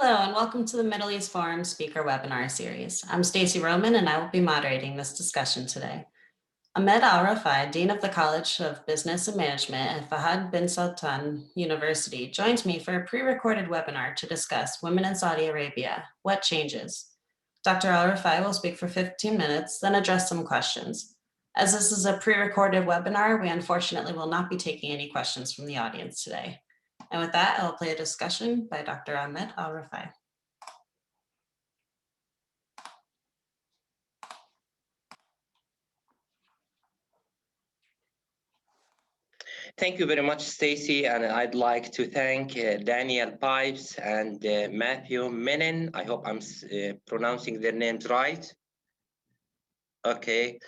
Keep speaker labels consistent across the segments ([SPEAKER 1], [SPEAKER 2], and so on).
[SPEAKER 1] Hello and welcome to the Middle East Forum Speaker Webinar Series. I'm Stacey Roman and I will be moderating this discussion today. Ahmed Alrefai, Dean of the College of Business and Management at Fahad bin Sultan University, joins me for a pre-recorded webinar to discuss Women in Saudi Arabia, What Changes? Dr. Alrefai will speak for 15 minutes, then address some questions. As this is a pre-recorded webinar, we unfortunately will not be taking any questions from the audience today. And with that, I'll play a discussion by Dr. Ahmed Alrefai.
[SPEAKER 2] Thank you very much, Stacey, and I'd like to thank Daniel Pipes and Matthew Menon. I hope I'm pronouncing their names right. Okay,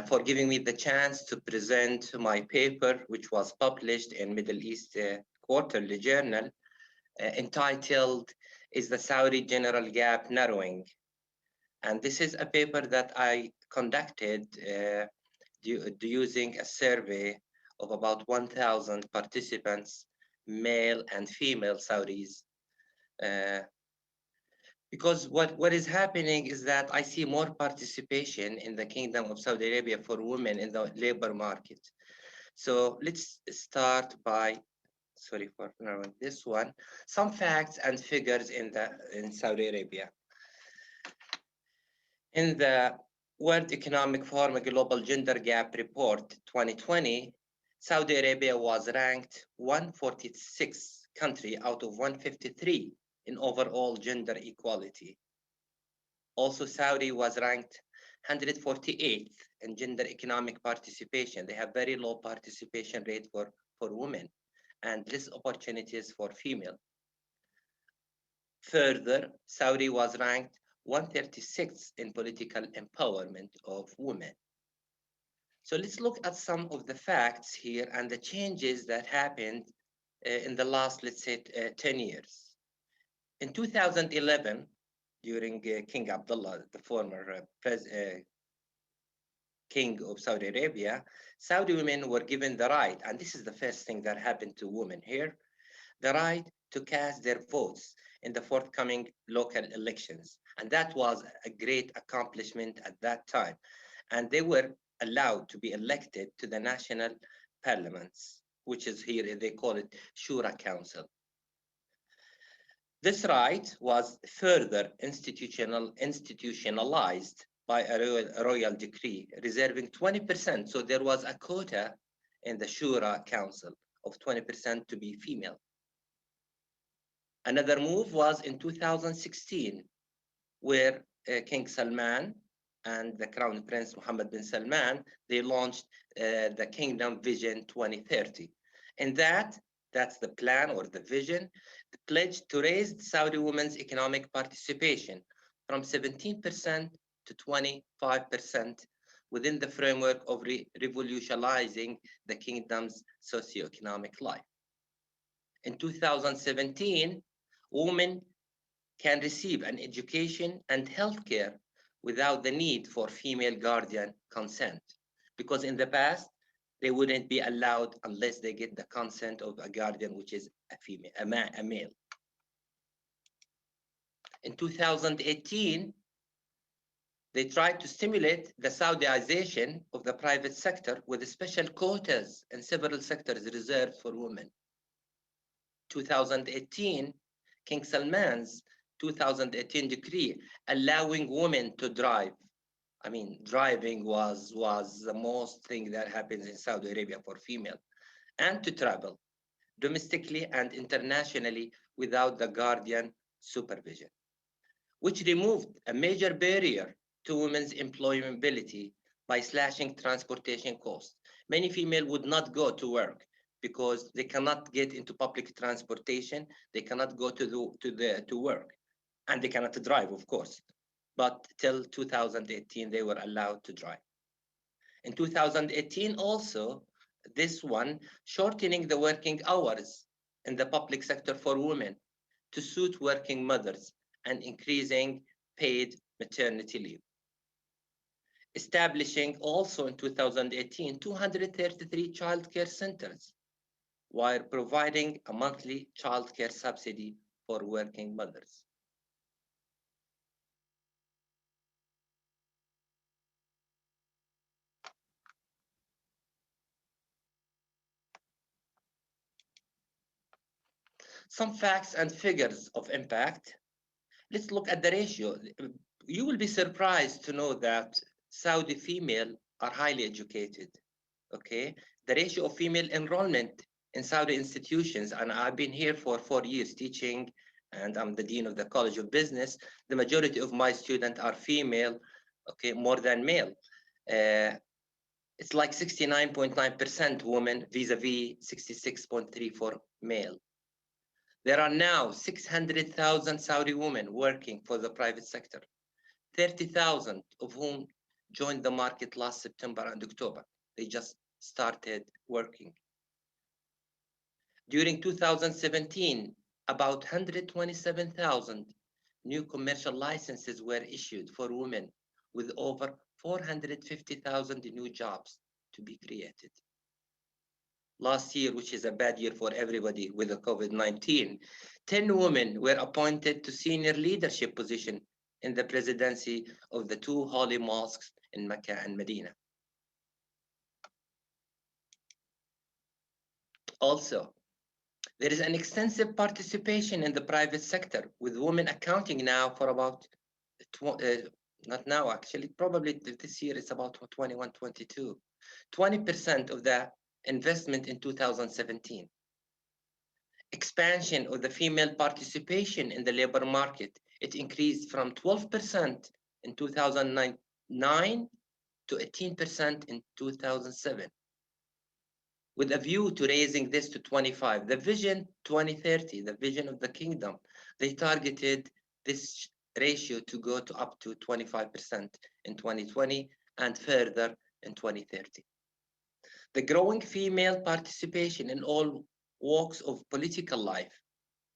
[SPEAKER 2] for giving me the chance to present my paper, which was published in Middle East Quarterly Journal, entitled, "Is the Saudi General Gap Narrowing?" And this is a paper that I conducted using a survey of about 1,000 participants, male and female Saudis. Because what is happening is that I see more participation in the Kingdom of Saudi Arabia for women in the labor market. So let's start by, sorry for this one, some facts and figures in Saudi Arabia. In the World Economic Forum Global Gender Gap Report 2020, Saudi Arabia was ranked 146th country out of 153 in overall gender equality. Also, Saudi was ranked 148th in gender economic participation. They have very low participation rate for women and less opportunities for female. Further, Saudi was ranked 136th in political empowerment of women. So let's look at some of the facts here and the changes that happened in the last, let's say, 10 years. In 2011, during King Abdullah, the former king of Saudi Arabia, Saudi women were given the right, and this is the first thing that happened to women here, the right to cast their votes in the forthcoming local elections. And that was a great accomplishment at that time. And they were allowed to be elected to the national parliaments, which is here, they call it Shura Council. This right was further institutionalized by a royal decree, reserving 20%. So there was a quota in the Shura Council of 20% to be female. Another move was in 2016, where King Salman and the Crown Prince Muhammed bin Salman, they launched the Kingdom Vision 2030. And that's the plan or the vision, the pledge to raise Saudi women's economic participation from 17% to 25% within the framework of revolutionizing the kingdom's socioeconomic life. In 2017, women can receive an education and healthcare without the need for female guardian consent, because in the past, they wouldn't be allowed unless they get the consent of a guardian, which is a female, a male. In 2018, they tried to stimulate the Saudization of the private sector with special quotas in several sectors reserved for women. 2018, King Salman's 2018 decree allowing women to drive. I mean, driving was the most thing that happens in Saudi Arabia for female, and to travel domestically and internationally without the guardian supervision, which removed a major barrier to women's employability by slashing transportation costs. Many females would not go to work because they cannot get into public transportation, they cannot go to work, and they cannot drive, of course. But till 2018, they were allowed to drive. In 2018 also, this one, shortening the working hours in the public sector for women to suit working mothers and increasing paid maternity leave. Establishing also in 2018, 233 childcare centers, while providing a monthly childcare subsidy for working mothers. Some facts and figures of impact. Let's look at the ratio. You will be surprised to know that Saudi female are highly educated. Okay, the ratio of female enrollment in Saudi institutions, and I've been here for 4 years teaching, and I'm the dean of the College of Business. The majority of my students are female, okay, more than male. It's like 69.9% women vis-a-vis 66.3 for male. There are now 600,000 Saudi women working for the private sector, 30,000 of whom joined the market last September and October. They just started working. During 2017, about 127,000 new commercial licenses were issued for women, with over 450,000 new jobs to be created. Last year, which is a bad year for everybody with the COVID-19, 10 women were appointed to senior leadership position in the presidency of the two holy mosques in Mecca and Medina. Also, there is an extensive participation in the private sector, with women accounting now for about, not now actually, probably this year it's about 21, 22, 20% of the investment in 2017. Expansion of the female participation in the labor market, it increased from 12% in 2009 to 18% in 2007. With a view to raising this to 25, the Vision 2030, the vision of the kingdom, they targeted this ratio to go to up to 25% in 2020 and further in 2030. The growing female participation in all walks of political life,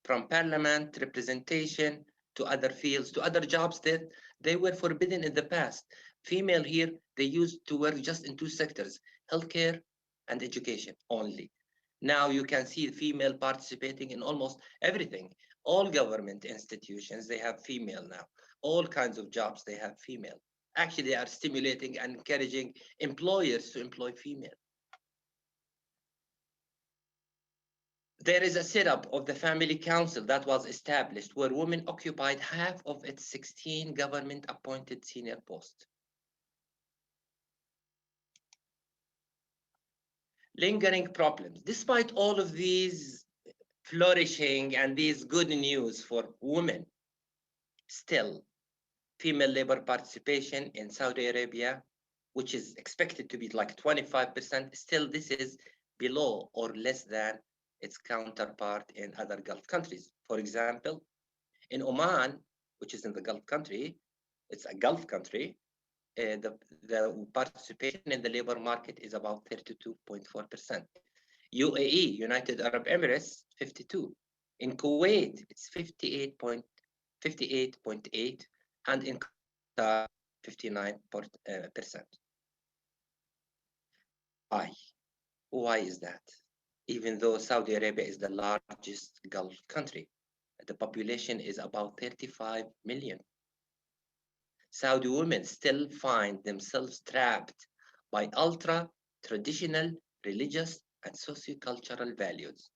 [SPEAKER 2] from parliament, representation, to other fields, to other jobs that they were forbidden in the past. Female here, they used to work just in two sectors, healthcare and education only. Now you can see female participating in almost everything. All government institutions, they have female now. All kinds of jobs, they have female. Actually, they are stimulating and encouraging employers to employ female. There is a setup of the family council that was established where women occupied half of its 16 government appointed senior posts. Lingering problems. Despite all of these flourishing and these good news for women, still female labor participation in Saudi Arabia, which is expected to be like 25%, still this is below or less than its counterpart in other Gulf countries. For example, in Oman, which is in the Gulf country, it's a Gulf country, the participation in the labor market is about 32.4%. UAE, United Arab Emirates, 52. In Kuwait, it's 58.8, and in Qatar, 59%. Why? Why is that? Even though Saudi Arabia is the largest Gulf country, the population is about 35 million. Saudi women still find themselves trapped by ultra-traditional, religious, and sociocultural values.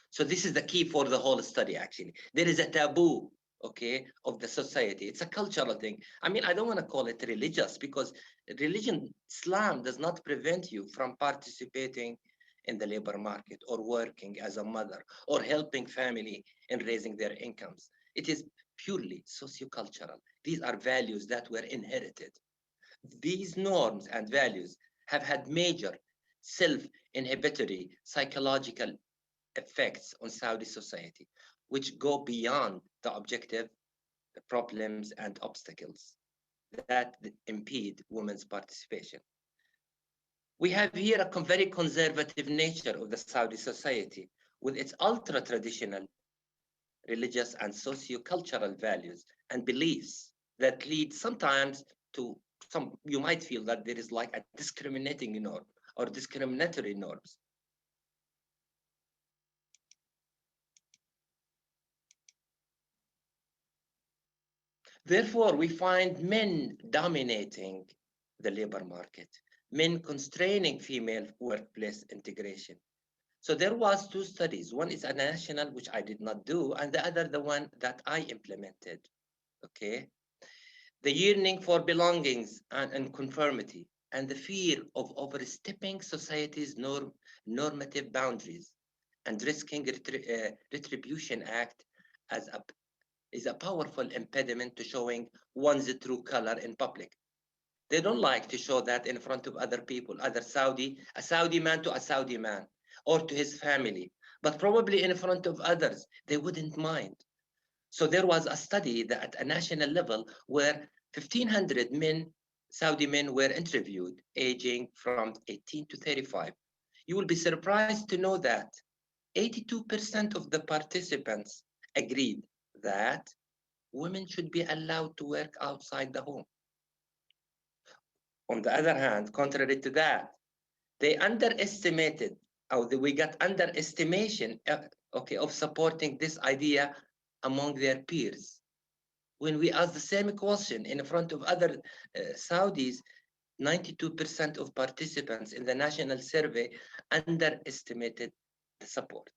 [SPEAKER 2] So this is the key for the whole study, actually. There is a taboo, okay, of the society. It's a cultural thing. I mean, I don't want to call it religious because religion, Islam, does not prevent you from participating in the labor market or working as a mother or helping family in raising their incomes. It is purely sociocultural. These are values that were inherited. These norms and values have had major self-inhibitory psychological effects on Saudi society, which go beyond the objective problems and obstacles that impede women's participation. We have here a very conservative nature of the Saudi society with its ultra-traditional religious and socio-cultural values and beliefs that lead sometimes to some, you might feel that there is like a discriminating norm or discriminatory norms. Therefore, we find men dominating the labor market, men constraining female workplace integration. So there was two studies. One is a national, which I did not do, and the other, the one that I implemented. Okay. The yearning for belongings and conformity, and the fear of overstepping society's normative boundaries and risking retribution act as a, is a powerful impediment to showing one's true color in public. They don't like to show that in front of other people, a Saudi man to a Saudi man, or to his family, but probably in front of others, they wouldn't mind. So there was a study that at a national level where 1,500 men, Saudi men, were interviewed, aging from 18 to 35. You will be surprised to know that 82% of the participants agreed that women should be allowed to work outside the home. On the other hand, contrary to that, they underestimated, or we got underestimation, okay, of supporting this idea among their peers. When we asked the same question in front of other Saudis, 92% of participants in the national survey underestimated the support.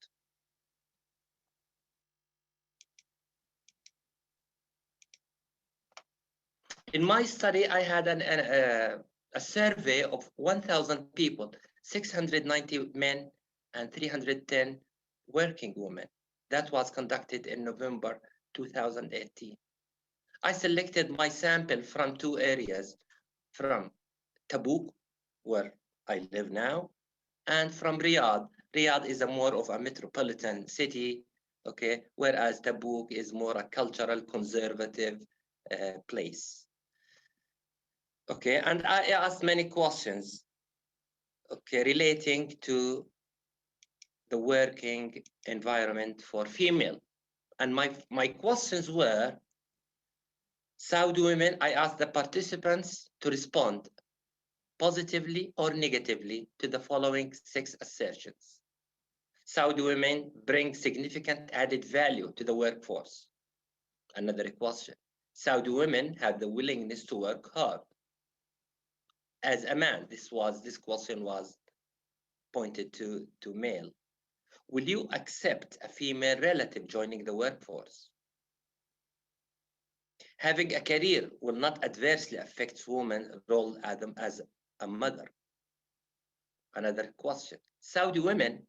[SPEAKER 2] In my study, I had a survey of 1,000 people, 690 men and 310 working women. That was conducted in November 2018. I selected my sample from two areas, from Tabuk, where I live now, and from Riyadh. Riyadh is a more of a metropolitan city, okay, whereas Tabuk is more a cultural, conservative place. Okay, and I asked many questions, okay, relating to the working environment for female. And my questions were, Saudi women, I asked the participants to respond positively or negatively to the following 6 assertions. Saudi women bring significant added value to the workforce. Another question. Saudi women have the willingness to work hard. As a man, this question was pointed to male. Will you accept a female relative joining the workforce? Having a career will not adversely affect women's role as a mother. Another question. Saudi women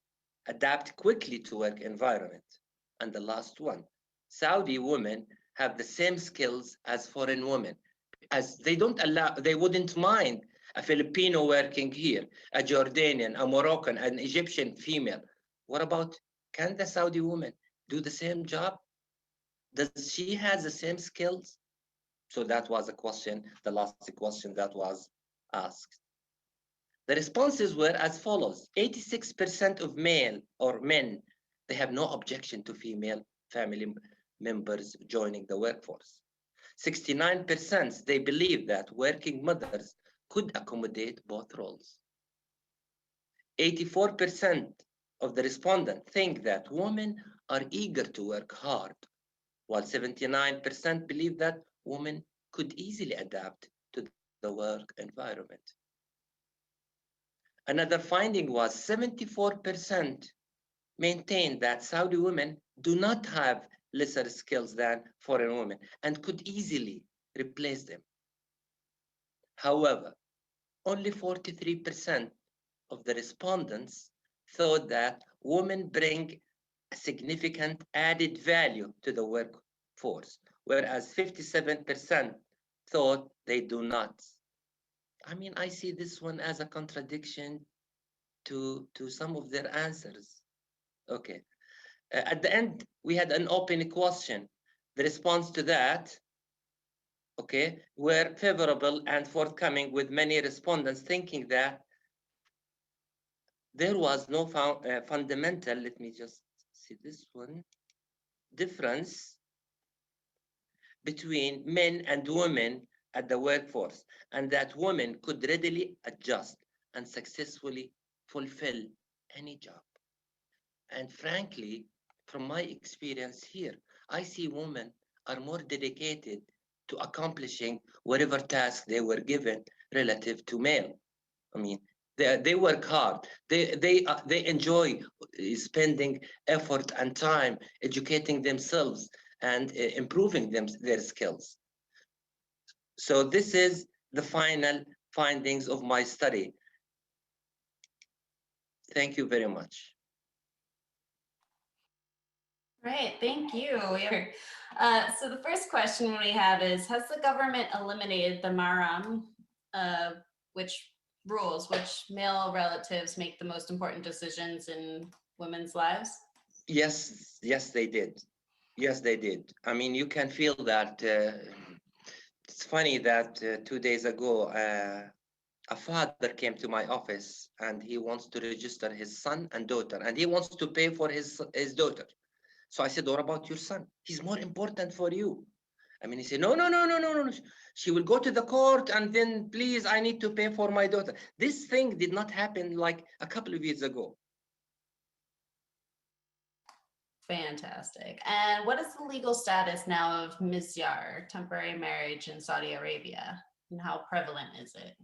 [SPEAKER 2] adapt quickly to work environment. And the last one. Saudi women have the same skills as foreign women, as they wouldn't mind a Filipino working here, a Jordanian, a Moroccan, an Egyptian female. What about, can the Saudi woman do the same job? Does she have the same skills? So that was a question, the last question that was asked. The responses were as follows. 86% of male or men, they have no objection to female family members joining the workforce. 69%, they believe that working mothers could accommodate both roles. 84% of the respondents think that women are eager to work hard, while 79% believe that women could easily adapt to the work environment. Another finding was 74% maintained that Saudi women do not have lesser skills than foreign women and could easily replace them. However, only 43% of the respondents thought that women bring a significant added value to the workforce, whereas 57% thought they do not. I mean, I see this one as a contradiction to some of their answers. Okay. At the end, we had an open question. The response to that, okay, were favorable and forthcoming, with many respondents thinking that there was no fundamental, let me just see this one, difference between men and women at the workforce, and that women could readily adjust and successfully fulfill any job. And frankly, from my experience here, I see women are more dedicated to accomplishing whatever task they were given relative to male. I mean, they work hard. They enjoy spending effort and time educating themselves and improving their skills. So this is the final findings of my study. Thank you very much.
[SPEAKER 1] Right, thank you. So the first question we have is, has the government eliminated the maram, which rules, which male relatives make the most important decisions in women's lives?
[SPEAKER 2] Yes, they did. Yes, they did. I mean, you can feel that. It's funny that 2 days ago, a father came to my office and he wants to register his son and daughter, and he wants to pay for his daughter. So I said, what about your son? He's more important for you. I mean, he said, no. She will go to the court and then, please, I need to pay for my daughter. This thing did not happen like a couple of years ago.
[SPEAKER 1] Fantastic. And what is the legal status now of misyar, temporary marriage in Saudi Arabia? And how prevalent is it?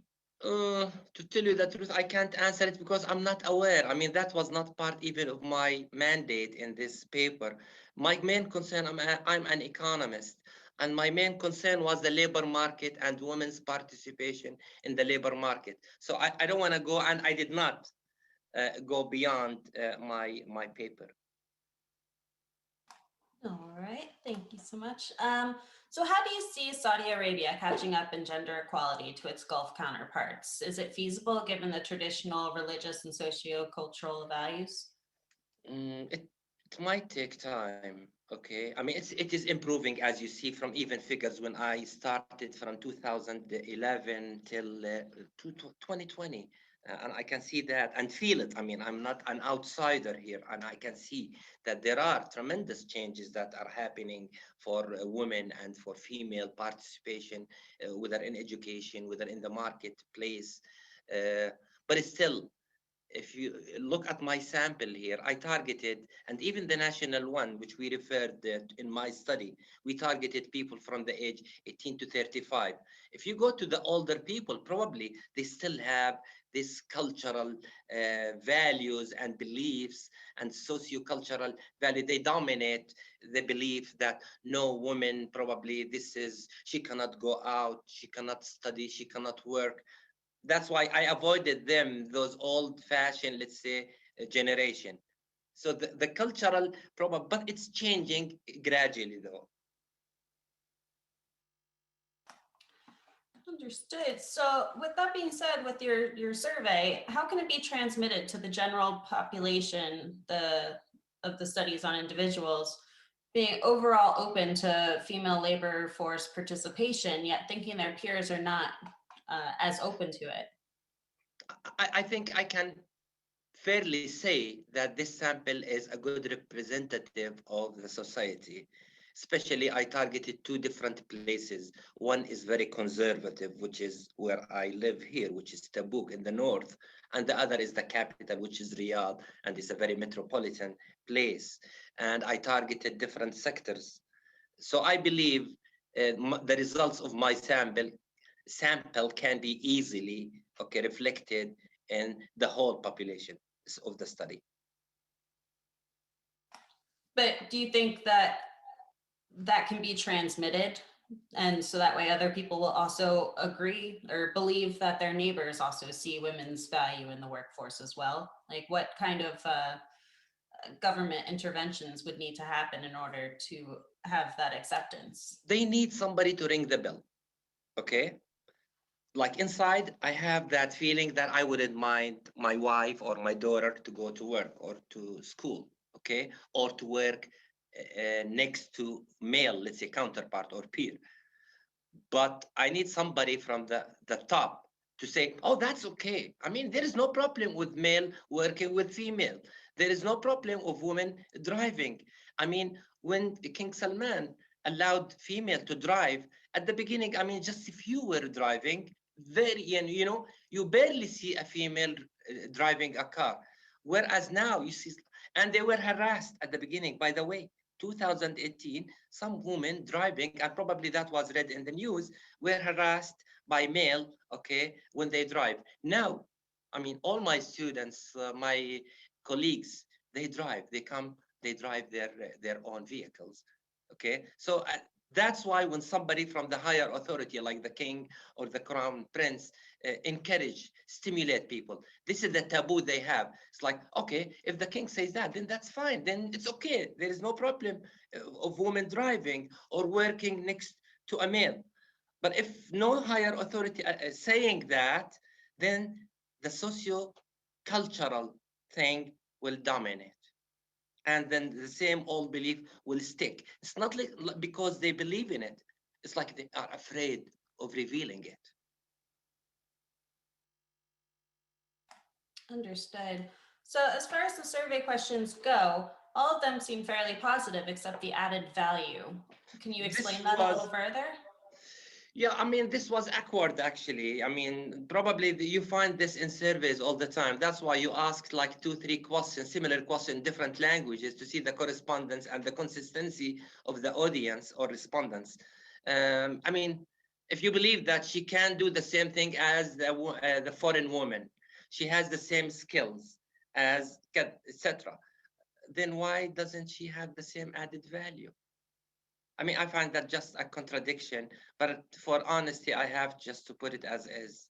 [SPEAKER 2] To tell you the truth, I can't answer it because I'm not aware. I mean, that was not part even of my mandate in this paper. My main concern, I'm an economist, and my main concern was the labor market and women's participation in the labor market. So I don't want to go, and I did not go beyond my paper.
[SPEAKER 1] All right, thank you so much. So how do you see Saudi Arabia catching up in gender equality to its Gulf counterparts? Is it feasible given the traditional religious and socio-cultural values?
[SPEAKER 2] It might take time. Okay, I mean, it is improving, as you see from even figures. When I started from 2011 till 2020, and I can see that and feel it. I mean, I'm not an outsider here, and I can see that there are tremendous changes that are happening for women and for female participation, whether in education, whether in the marketplace. But it's still, if you look at my sample here, I targeted, and even the national one, which we referred in my study, we targeted people from the age 18 to 35. If you go to the older people, probably they still have this cultural values and beliefs and socio-cultural value. They dominate the belief that no woman, probably this is, she cannot go out, she cannot study, she cannot work. That's why I avoided them, those old-fashioned, let's say, generation. So the cultural problem, but it's changing gradually, though.
[SPEAKER 1] Understood. So with that being said, with your survey, how can it be transmitted to the general population, of the studies on individuals being overall open to female labor force participation, yet thinking their peers are not as open to it?
[SPEAKER 2] I think I can fairly say that this sample is a good representative of the society. Especially, I targeted two different places. One is very conservative, which is where I live here, which is Tabuk in the north, and the other is the capital, which is Riyadh, and it's a very metropolitan place. And I targeted different sectors. So I believe the results of my sample can be easily reflected in the whole population of the study.
[SPEAKER 1] But do you think that that can be transmitted, and so that way other people will also agree or believe that their neighbors also see women's value in the workforce as well? Like, what kind of government interventions would need to happen in order to have that acceptance?
[SPEAKER 2] They need somebody to ring the bell. Okay, like inside, I have that feeling that I wouldn't mind my wife or my daughter to go to work or to school, okay, or to work next to male, let's say, counterpart or peer. But I need somebody from the top to say, oh, that's okay. I mean, there is no problem with male working with female. There is no problem of women driving. I mean, when King Salman allowed female to drive at the beginning, I mean, just if you were driving, you barely see a female driving a car. Whereas now you see, and they were harassed at the beginning, by the way, 2018, some women driving, and probably that was read in the news, were harassed by male, okay, when they drive. Now, I mean, all my students, my colleagues, they drive, they drive their own vehicles, okay? So that's why when somebody from the higher authority, like the king or the crown prince, encourage, stimulate people, this is the taboo they have. It's like, okay, if the king says that, then that's fine. Then it's okay. There is no problem of women driving or working next to a male. But if no higher authority saying that, then the socio-cultural thing will dominate. And then the same old belief will stick. It's not like because they believe in it. It's like they are afraid of revealing it.
[SPEAKER 1] Understood. So as far as the survey questions go, all of them seem fairly positive except the added value. Can you explain
[SPEAKER 2] This
[SPEAKER 1] that a
[SPEAKER 2] was
[SPEAKER 1] little further?
[SPEAKER 2] Yeah, I mean, this was awkward actually. I mean, probably you find this in surveys all the time. That's why you asked like two, three questions, similar questions in different languages to see the correspondence and the consistency of the audience or respondents. I mean, if you believe that she can do the same thing as the foreign woman, she has the same skills as, etc., then why doesn't she have the same added value? I mean, I find that just a contradiction, but for honesty, I have just to put it as is.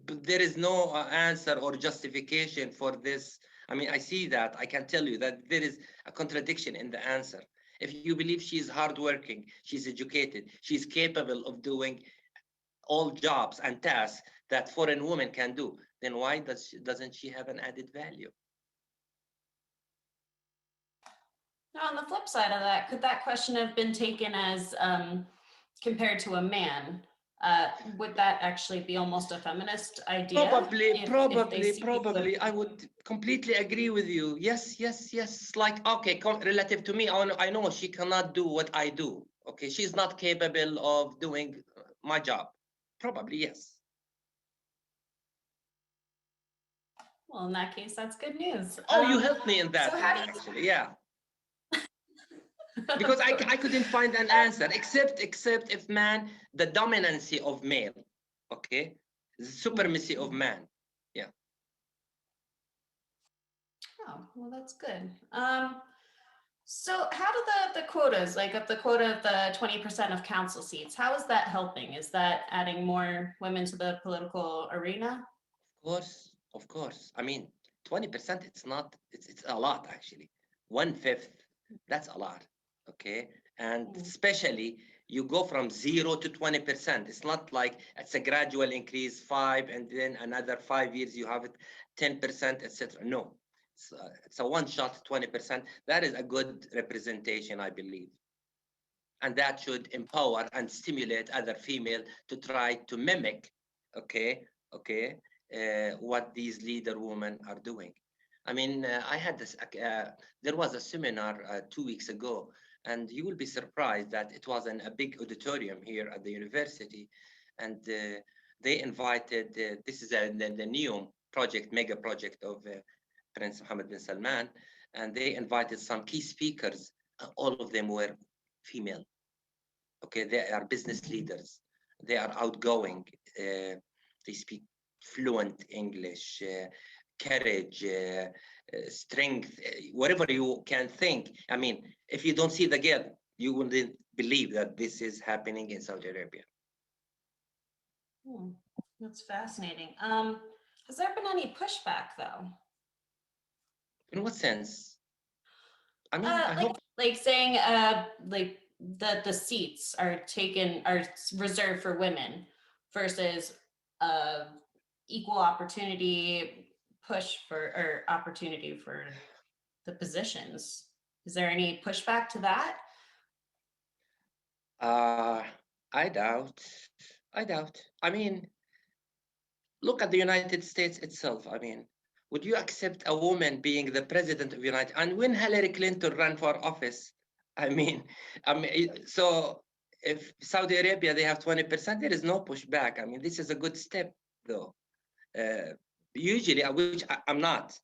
[SPEAKER 2] But there is no answer or justification for this. I mean, I see that. I can tell you that there is a contradiction in the answer. If you believe she is hardworking, she's educated, she's capable of doing all jobs and tasks that foreign women can do, then why doesn't she have an added value?
[SPEAKER 1] Now, on the flip side of that, could that question have been taken as compared to a man? Would that actually be almost a feminist idea
[SPEAKER 2] Probably, I would completely agree with you. Yes, yes, yes. Like, okay, relative to me, I know she cannot do what I do. Okay, she's not capable of doing my job. Probably, yes.
[SPEAKER 1] Well, in that case, that's good news.
[SPEAKER 2] Oh, you helped me in
[SPEAKER 1] So
[SPEAKER 2] that,
[SPEAKER 1] how do
[SPEAKER 2] actually, yeah.
[SPEAKER 1] you?
[SPEAKER 2] Because
[SPEAKER 1] Of
[SPEAKER 2] I
[SPEAKER 1] course.
[SPEAKER 2] couldn't find an answer, except if man, the dominancy of male, okay? The supremacy of man. Yeah.
[SPEAKER 1] Oh, well, that's good. So how do the quotas, like of the quota of the 20% of council seats, how is that helping? Is that adding more women to the political arena?
[SPEAKER 2] Of course. I mean, 20%, it's not, it's a lot actually. 1/5, that's a lot. Okay. And
[SPEAKER 1] Mm.
[SPEAKER 2] especially you go from 0 to 20%. It's not like it's a gradual increase, 5, and then another 5 years you have it 10%, etc. No, it's a one shot 20%. That is a good representation, I believe. And that should empower and stimulate other female to try to mimic, okay, what these leader women are doing. I mean, I had this, there was a seminar 2 weeks ago, and you will be surprised that it was in a big auditorium here at the university. And they invited, this is the NEOM project, mega project of Prince Mohammed bin Salman, and they invited some key speakers. All of them were female. Okay, they are business leaders. They are outgoing. They speak fluent English, courage, strength, whatever you can think. I mean, if you don't see the girl, you wouldn't believe that this is happening in Saudi Arabia.
[SPEAKER 1] Hmm, that's fascinating. Has there been any pushback though?
[SPEAKER 2] In what sense? I mean, I
[SPEAKER 1] Like
[SPEAKER 2] hope.
[SPEAKER 1] saying like the seats are reserved for women versus uh equal opportunity push for or opportunity for the positions. Is there any pushback to that?
[SPEAKER 2] Uh, I doubt. I doubt. I mean, look at the United States itself. I mean, would you accept a woman being the president of the United? And when Hillary Clinton ran for office, so if Saudi Arabia they have 20%, there is no pushback. I mean, this is a good step, though. Uh, Usually, which I'm not.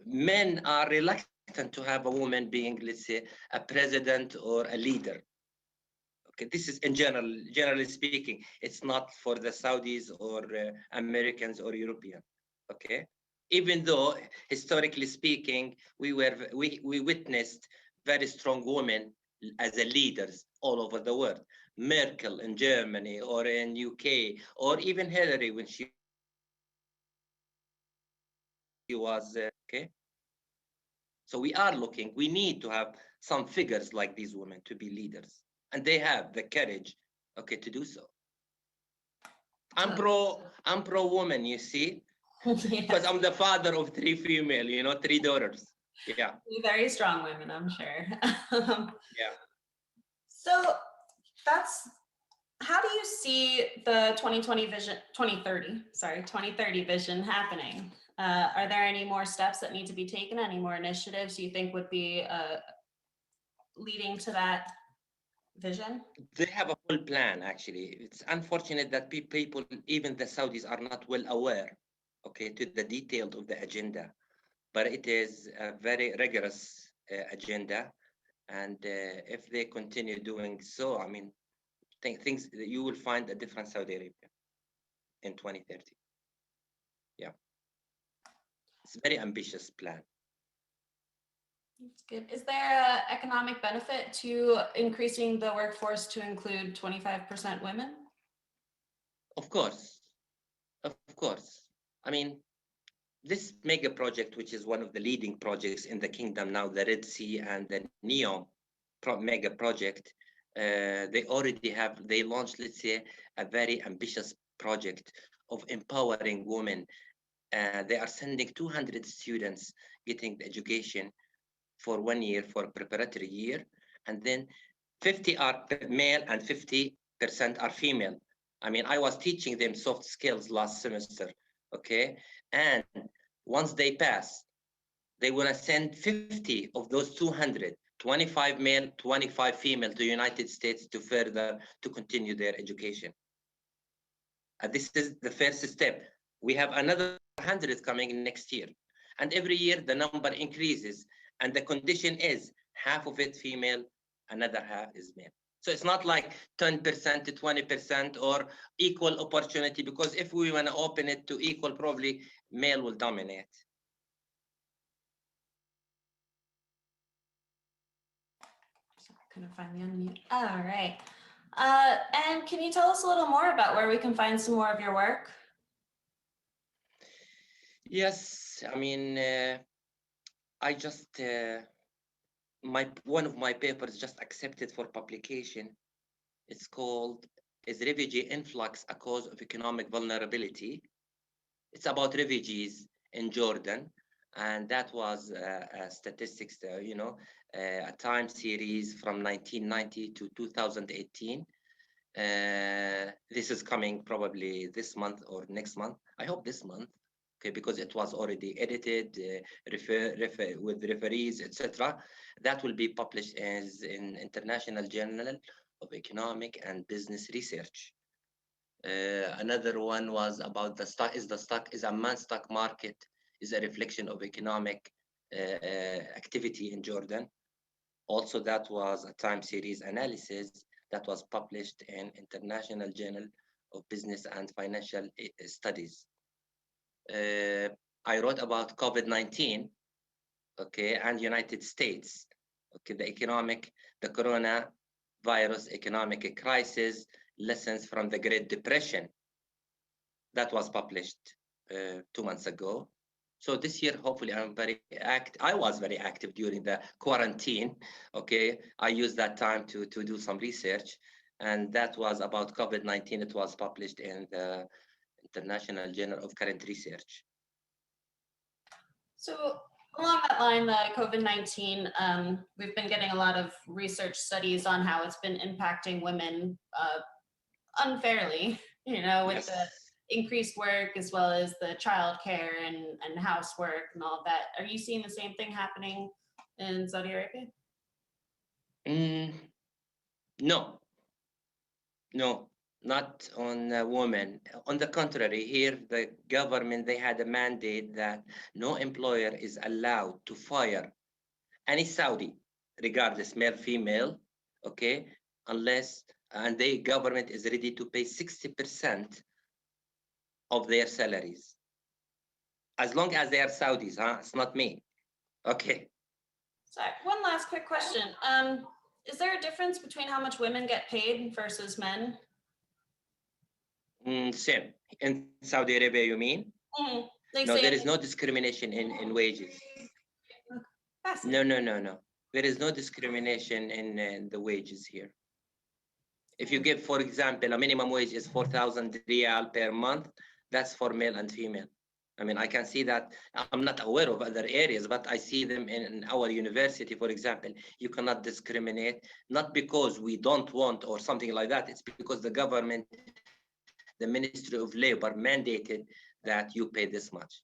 [SPEAKER 2] men are reluctant to have a woman being, let's say, a president or a leader. Okay, this is in general, generally speaking. It's not for the Saudis or Americans or European. Okay, even though historically speaking, we witnessed very strong women as a leaders all over the world. Merkel in Germany or in UK, or even Hillary when she was okay. So we are looking. We need to have some figures like these women to be leaders, and they have the courage, okay, to do so. I'm pro woman, you see, because I'm the father of three female, you know, three daughters. Yeah.
[SPEAKER 1] Very strong women, I'm sure.
[SPEAKER 2] Yeah.
[SPEAKER 1] So that's, how do you see the 2030 vision happening? Are there any more steps that need to be taken? Any more initiatives you think would be leading to that vision?
[SPEAKER 2] They have a full plan, actually. It's unfortunate that people, even the Saudis, are not well aware, okay, to the details of the agenda. But it is a very rigorous agenda. And if they continue doing so, I mean, things you will find a different Saudi Arabia in 2030. Yeah. It's a very ambitious plan.
[SPEAKER 1] That's good. Is there an economic benefit to increasing the workforce to include 25% women?
[SPEAKER 2] Of course. Of course. I mean, this mega project, which is one of the leading projects in the kingdom now, the Red Sea and the NEOM mega project, they launched, let's say, a very ambitious project of empowering women. They are sending 200 students getting the education for 1 year, for preparatory year, and then 50 are male and 50% are female. I mean, I was teaching them soft skills last semester, okay? And once they pass, they want to send 50 of those 200, 25 male, 25 female to United States to continue their education. This is the first step. We have another 100 coming next year. And every year the number increases. And the condition is half of it female, another half is male. So it's not like 10% to 20% or equal opportunity, because if we want to open it to equal, probably male will dominate.
[SPEAKER 1] Couldn't find the unmute. All right. And can you tell us a little more about where we can find some more of your work?
[SPEAKER 2] Yes, I mean, I just, one of my papers just accepted for publication. It's called "Is Refugee Influx a Cause of Economic Vulnerability?" It's about refugees in Jordan, and that was statistics, a time series from 1990 to 2018. This is coming probably this month or next month. I hope this month, okay, because it was already edited, with referees, etc. That will be published as in International Journal of Economic and Business Research. Another one was about is Amman stock market is a reflection of economic activity in Jordan. Also, that was a time series analysis that was published in International Journal of Business and Financial Studies. I wrote about COVID-19, okay, and United States, okay, the coronavirus economic crisis, lessons from the Great Depression. That was published 2 months ago. So this year, hopefully, I was very active during the quarantine. Okay, I used that time to do some research, and that was about COVID-19. It was published in the International Journal of Current Research.
[SPEAKER 1] So along that line, the COVID-19, we've been getting a lot of research studies on how it's been impacting women unfairly, with the increased work as well as the childcare and housework and all that. Are you seeing the same thing happening in Saudi Arabia?
[SPEAKER 2] No, not on women. On the contrary, here the government, they had a mandate that no employer is allowed to fire any Saudi, regardless male, female, okay, unless, and the government is ready to pay 60% of their salaries. As long as they are Saudis, huh? It's not me. Okay.
[SPEAKER 1] Sorry, one last quick question. Is there a difference between how much women get paid versus men?
[SPEAKER 2] Same. In Saudi Arabia, you mean?
[SPEAKER 1] They
[SPEAKER 2] No,
[SPEAKER 1] say
[SPEAKER 2] there is no discrimination in wages. No, no, no, no. There is no discrimination in the wages here. If you give, for example, a minimum wage is 4,000 riyal per month, that's for male and female. I mean, I can see that. I'm not aware of other areas, but I see them in our university, for example. You cannot discriminate, not because we don't want or something like that. It's because the government, the Ministry of Labor mandated that you pay this much.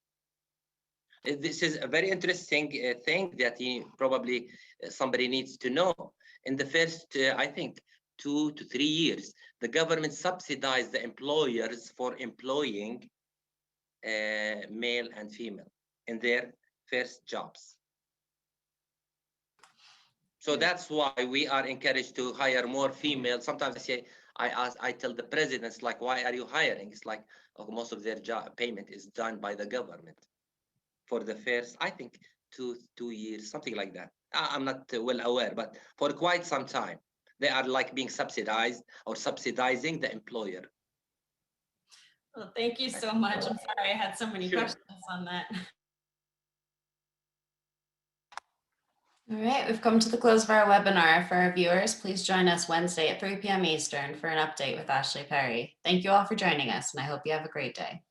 [SPEAKER 2] This is a very interesting thing that probably somebody needs to know. In the first, I think, 2 to 3 years, the government subsidized the employers for employing male and female in their first jobs. So that's why we are encouraged to hire more females. Sometimes I tell the presidents, like, why are you hiring? It's like, oh, most of their job payment is done by the government for the first, I think, two years, something like that. I'm not well aware, but for quite some time, they are like being subsidized or subsidizing the employer.
[SPEAKER 1] Well, thank you so much. I'm sorry I had so many
[SPEAKER 2] Sure.
[SPEAKER 1] questions on that. All right, we've come to the close of our webinar. For our viewers, please join us Wednesday at 3 p.m. Eastern for an update with Ashley Perry. Thank you all for joining us, and I hope you have a great day.